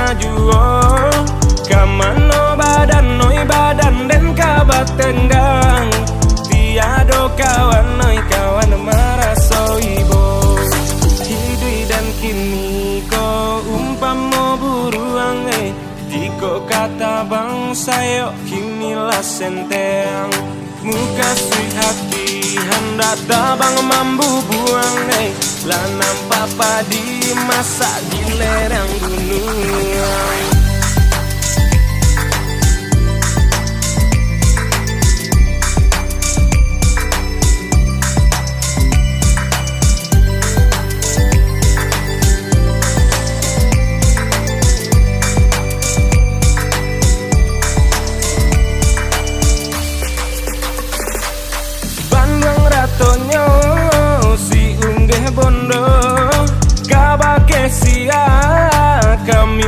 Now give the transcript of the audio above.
maju kamano badan noi badan den kabat tenggang tiado kawan noi kawan maraso ibo hidui dan kini ko umpamo buruang jiko kata bang sayo kinilah senteng muka sui hati hendak tabang mambu buang lanam papa di masa di lereng gunung. Tonyo si unggeh bondo kabake sia kami